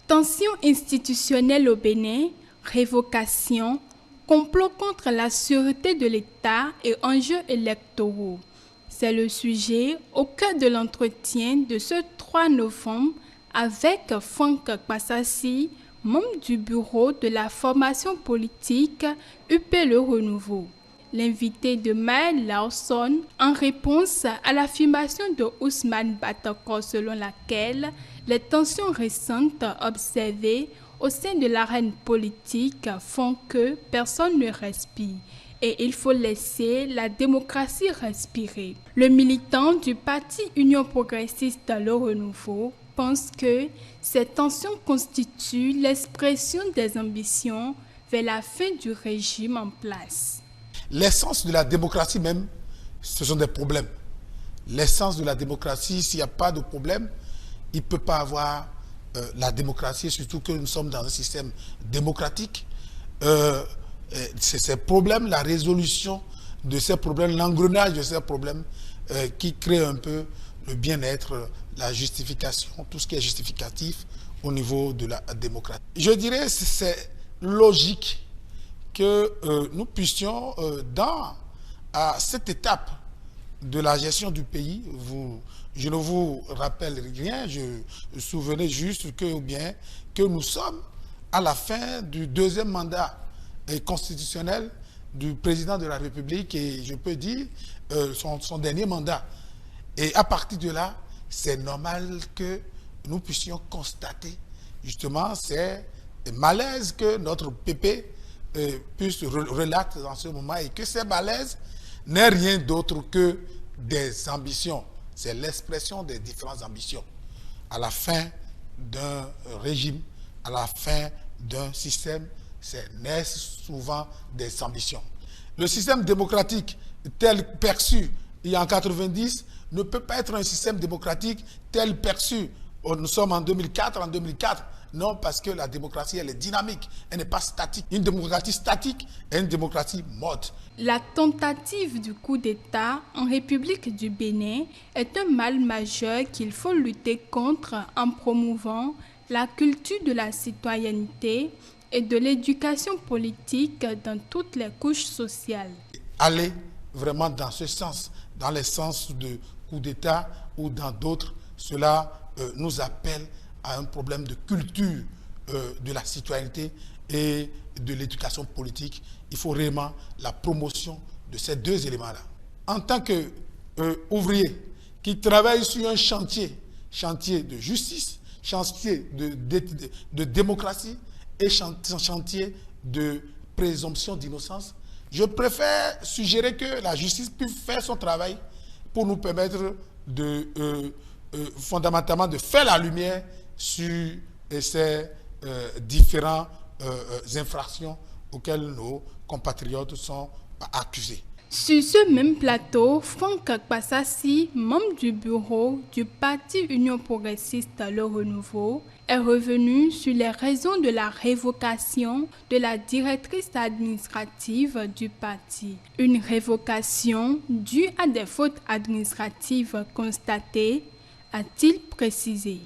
Tensions institutionnelles au Bénin, révocation, complot contre la sûreté de l'État et enjeux électoraux. C'est le sujet au cœur de l'entretien de ce 3 novembre avec Franck Bassassi, membre du bureau de la formation politique UP Le Renouveau. L'invité de Maël Lawson en réponse à l'affirmation de Ousmane Batako selon laquelle les tensions récentes observées au sein de l'arène politique font que personne ne respire et il faut laisser la démocratie respirer. Le militant du parti Union progressiste Le Renouveau pense que ces tensions constituent l'expression des ambitions vers la fin du régime en place. L'essence de la démocratie même, ce sont des problèmes. L'essence de la démocratie, s'il n'y a pas de problème, il ne peut pas avoir la démocratie, surtout que nous sommes dans un système démocratique. C'est ces problèmes, la résolution de ces problèmes, l'engrenage de ces problèmes qui crée un peu le bien-être, la justification, tout ce qui est justificatif au niveau de la démocratie. Je dirais que c'est logique que nous puissions, à cette étape de la gestion du pays, je ne vous rappelle rien, je me souvenais juste que nous sommes à la fin du deuxième mandat constitutionnel du président de la République et je peux dire son dernier mandat. Et à partir de là, c'est normal que nous puissions constater justement ces malaises que notre PP puisse relater dans ce moment et que ces malaises n'est rien d'autre que des ambitions. C'est l'expression des différentes ambitions. À la fin d'un régime, à la fin d'un système, naissent souvent des ambitions. Le système démocratique tel perçu il y a en 90 ne peut pas être un système démocratique tel perçu. Nous sommes en 2004, non, parce que la démocratie, elle est dynamique, elle n'est pas statique. Une démocratie statique est une démocratie morte. La tentative du coup d'État en République du Bénin est un mal majeur qu'il faut lutter contre en promouvant la culture de la citoyenneté et de l'éducation politique dans toutes les couches sociales. Aller vraiment dans ce sens, dans le sens de coup d'État ou dans d'autres, cela nous appelle à un problème de culture de la citoyenneté et de l'éducation politique. Il faut vraiment la promotion de ces deux éléments-là. En tant qu'ouvrier qui travaille sur un chantier de justice, chantier de démocratie et chantier de présomption d'innocence, je préfère suggérer que la justice puisse faire son travail pour nous permettre fondamentalement de faire la lumière sur ces différentes infractions auxquelles nos compatriotes sont accusés. Sur ce même plateau, Franck Bassassi, membre du bureau du parti Union progressiste Le Renouveau, est revenu sur les raisons de la révocation de la directrice administrative du parti. Une révocation due à des fautes administratives constatées, a-t-il précisé.